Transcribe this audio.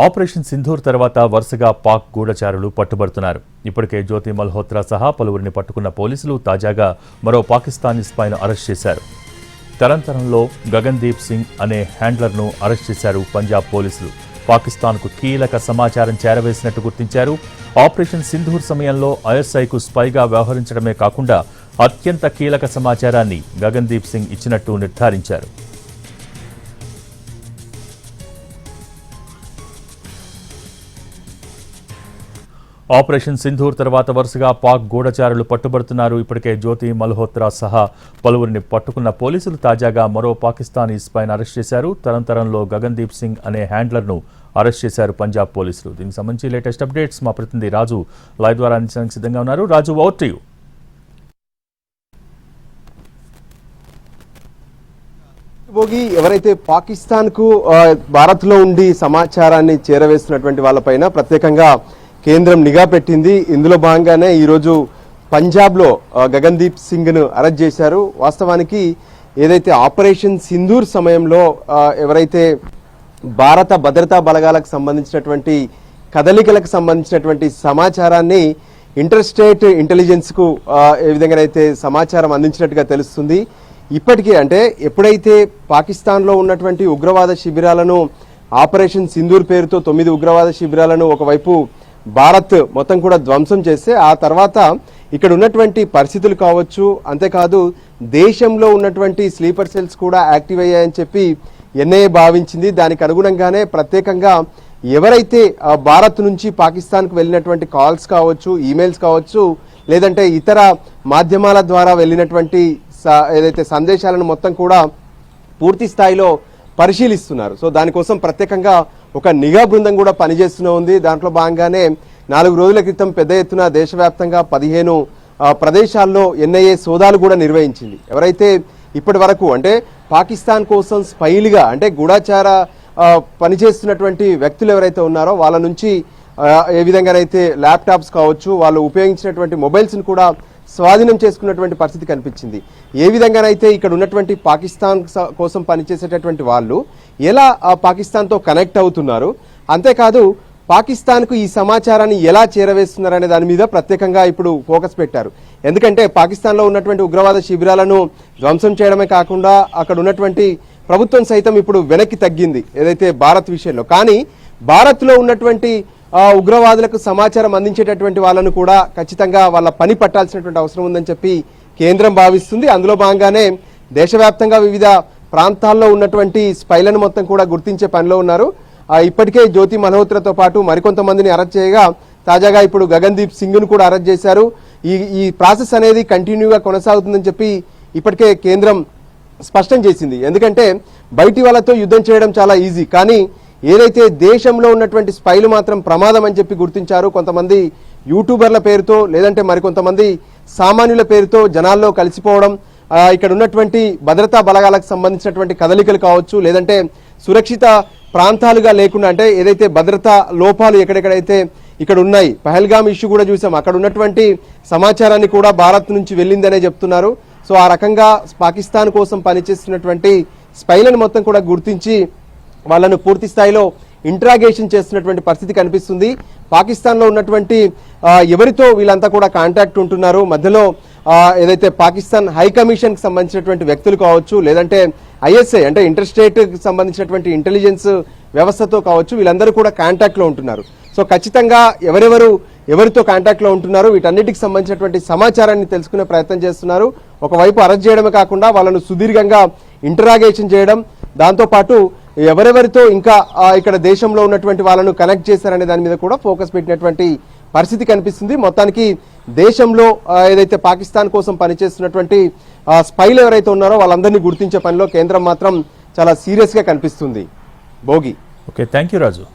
Operation Sindoor తర్వాత వరుసగా పాక్ గూఢచారులు పట్టుబడుతున్నారు. ఇప్పటికే జ్యోతి మల్హోత్రా సహా పలువురిని పట్టుకున్న పోలీసులు తాజాగా మరో పాకిస్తానీ స్పైను అరెస్ట్ చేశారు. తరంతరంలో గగన్దీప్ సింగ్ అనే హ్యాండ్లర్ను అరెస్ట్ చేశారు పంజాబ్ పోలీసులు. పాకిస్తాన్కు కీలక సమాచారం చేరవేసినట్టు గుర్తించారు. ఆపరేషన్ సింధూర్ సమయంలో ఐఎస్ఐకు స్పైగా వ్యవహరించడమే కాకుండా అత్యంత కీలక సమాచారాన్ని గగన్దీప్ సింగ్ ఇచ్చినట్టు నిర్ధారించారు. ఆపరేషన్ సింధూర్ తర్వాత వరుసగా పాక్ గూఢచారులు పట్టుబడుతున్నారు. ఇప్పటికే జ్యోతి మల్హోత్రా సహా పలువురిని పట్టుకున్న పోలీసులు తాజాగా మరో పాకిస్తానీ స్పైను అరెస్ట్ చేశారు. తరంతరంలో గగన్దీప్ సింగ్ అనే హ్యాండ్లర్ను అరెస్ట్ చేశారు పంజాబ్ పోలీసులు. దీనికి సంబంధించి లేటెస్ట్ అప్డేట్స్ మా ప్రతినిధి రాజు లైవ్ ద్వారా అందించడానికి సిద్ధంగా ఉన్నారు. రాజు, ఓవర్ టు యు. భోగి ఎవరైతే పాకిస్తాన్కు భారత్లో ఉండి సమాచారాన్ని చేరవేస్తున్నటువంటి వాళ్ళపైన ప్రత్యేకంగా కేంద్రం నిఘా పెట్టింది. ఇందులో భాగంగానే ఈరోజు పంజాబ్లో గగన్దీప్ సింగ్ను అరెస్ట్ చేశారు. వాస్తవానికి ఏదైతే ఆపరేషన్ సింధూర్ సమయంలో ఎవరైతే భారత భద్రతా బలగాలకు సంబంధించినటువంటి కదలికలకు సంబంధించినటువంటి సమాచారాన్ని ఇంటర్ స్టేట్ ఇంటెలిజెన్స్కు ఏ విధంగానైతే సమాచారం అందించినట్టుగా తెలుస్తుంది. ఇప్పటికే అంటే ఎప్పుడైతే పాకిస్తాన్లో ఉన్నటువంటి ఉగ్రవాద శిబిరాలను ఆపరేషన్ సింధూర్ పేరుతో 9 ఉగ్రవాద శిబిరాలను ఒకవైపు భారత్ మొత్తం కూడా ధ్వంసం చేస్తే ఆ తర్వాత ఇక్కడ ఉన్నటువంటి పరిస్థితులు కావచ్చు, అంతేకాదు దేశంలో ఉన్నటువంటి స్లీపర్ సెల్స్ కూడా యాక్టివ్ అయ్యాయని చెప్పి ఎన్ఐఏ భావించింది. దానికి అనుగుణంగానే ప్రత్యేకంగా ఎవరైతే భారత్ నుంచి పాకిస్తాన్కు వెళ్ళినటువంటి కాల్స్ కావచ్చు, ఈమెయిల్స్ కావచ్చు, లేదంటే ఇతర మాధ్యమాల ద్వారా వెళ్ళినటువంటి ఏదైతే సందేశాలను మొత్తం కూడా పూర్తి స్థాయిలో పరిశీలిస్తున్నారు. సో దానికోసం ప్రత్యేకంగా ఒక నిఘా బృందం కూడా పనిచేస్తూనే ఉంది. దాంట్లో భాగంగానే 4 రోజుల క్రితం పెద్ద ఎత్తున దేశవ్యాప్తంగా 15 ప్రదేశాల్లో ఎన్ఐఏ సోదాలు కూడా నిర్వహించింది. ఎవరైతే ఇప్పటి వరకు అంటే పాకిస్తాన్ కోసం స్పైలుగా అంటే గూఢచార పనిచేస్తున్నటువంటి వ్యక్తులు ఎవరైతే ఉన్నారో వాళ్ళ నుంచి ఏ విధంగానైతే ల్యాప్టాప్స్ కావచ్చు, వాళ్ళు ఉపయోగించినటువంటి మొబైల్స్ని కూడా స్వాధీనం చేసుకున్నటువంటి పరిస్థితి కనిపించింది. ఏ విధంగానైతే ఇక్కడ ఉన్నటువంటి పాకిస్తాన్ కోసం పనిచేసేటటువంటి వాళ్ళు ఎలా పాకిస్తాన్తో కనెక్ట్ అవుతున్నారు, అంతేకాదు పాకిస్తాన్కు ఈ సమాచారాన్ని ఎలా చేరవేస్తున్నారనే దాని మీద ప్రత్యేకంగా ఇప్పుడు ఫోకస్ పెట్టారు. ఎందుకంటే పాకిస్తాన్లో ఉన్నటువంటి ఉగ్రవాద శిబిరాలను ధ్వంసం చేయడమే కాకుండా అక్కడ ఉన్నటువంటి ప్రభుత్వం సైతం ఇప్పుడు వెనక్కి తగ్గింది ఏదైతే భారత్ విషయంలో. కానీ భారత్లో ఉన్నటువంటి ఉగ్రవాదులకు సమాచారం అందించేటటువంటి వాళ్ళను కూడా ఖచ్చితంగా వాళ్ళ పని పట్టాల్సినటువంటి అవసరం ఉందని చెప్పి కేంద్రం భావిస్తుంది. అందులో భాగంగానే దేశవ్యాప్తంగా వివిధ ప్రాంతాల్లో ఉన్నటువంటి స్పైలను మొత్తం కూడా గుర్తించే పనిలో ఉన్నారు. ఇప్పటికే జ్యోతి మల్హోత్రాతో పాటు మరికొంతమందిని అరెస్ట్ చేయగా తాజాగా ఇప్పుడు గగన్దీప్ సింగ్ను కూడా అరెస్ట్ చేశారు. ఈ ప్రాసెస్ అనేది కంటిన్యూగా కొనసాగుతుందని చెప్పి ఇప్పటికే కేంద్రం స్పష్టం చేసింది. ఎందుకంటే బయటి వాళ్ళతో యుద్ధం చేయడం చాలా ఈజీ, కానీ ఏదైతే దేశంలో ఉన్నటువంటి స్పైలు మాత్రం ప్రమాదం అని చెప్పి గుర్తించారు. కొంతమంది యూట్యూబర్ల పేరుతో లేదంటే మరికొంతమంది సామాన్యుల పేరుతో జనాల్లో కలిసిపోవడం, ఇక్కడ ఉన్నటువంటి భద్రతా బలగాలకు సంబంధించినటువంటి కదలికలు కావచ్చు, లేదంటే సురక్షిత ప్రాంతాలుగా లేకుండా అంటే ఏదైతే భద్రతా లోపాలు ఎక్కడెక్కడైతే ఇక్కడ ఉన్నాయి, పహల్గామ్ ఇష్యూ కూడా చూసాం, అక్కడ ఉన్నటువంటి సమాచారాన్ని కూడా భారత్ నుంచి వెళ్ళిందనే చెప్తున్నారు. సో ఆ రకంగా పాకిస్తాన్ కోసం పనిచేస్తున్నటువంటి స్పైలను మొత్తం కూడా గుర్తించి వాళ్ళను పూర్తి స్థాయిలో ఇంట్రాగేషన్ చేస్తున్నటువంటి పరిస్థితి కనిపిస్తుంది. పాకిస్తాన్లో ఉన్నటువంటి ఎవరితో వీళ్ళంతా కూడా కాంటాక్ట్ ఉంటున్నారు, మధ్యలో ఏదైతే పాకిస్తాన్ హై కమిషన్కి సంబంధించినటువంటి వ్యక్తులు కావచ్చు, లేదంటే ఐఎస్ఐ అంటే ఇంటర్ స్టేట్కి సంబంధించినటువంటి ఇంటెలిజెన్స్ వ్యవస్థతో కావచ్చు, వీళ్ళందరూ కూడా కాంటాక్ట్లో ఉంటున్నారు. సో ఖచ్చితంగా ఎవరితో కాంటాక్ట్లో ఉంటున్నారు వీటన్నిటికి సంబంధించినటువంటి సమాచారాన్ని తెలుసుకునే ప్రయత్నం చేస్తున్నారు. ఒకవైపు అరెస్ట్ చేయడమే కాకుండా వాళ్ళను సుదీర్ఘంగా ఇంటరాగేషన్ చేయడం, దాంతోపాటు ఎవరెవరితో ఇంకా ఇక్కడ దేశంలో ఉన్నటువంటి వాళ్ళను కనెక్ట్ చేశారనే దాని మీద కూడా ఫోకస్ పెట్టినటువంటి పరిస్థితి కనిపిస్తుంది. మొత్తానికి దేశంలో ఏదైతే పాకిస్తాన్ కోసం పనిచేస్తున్నటువంటి స్పైలు ఎవరైతే ఉన్నారో వాళ్ళందరినీ గుర్తించే పనిలో కేంద్రం మాత్రం చాలా సీరియస్గా కనిపిస్తుంది. Bhogi. Okay, thank you Raju.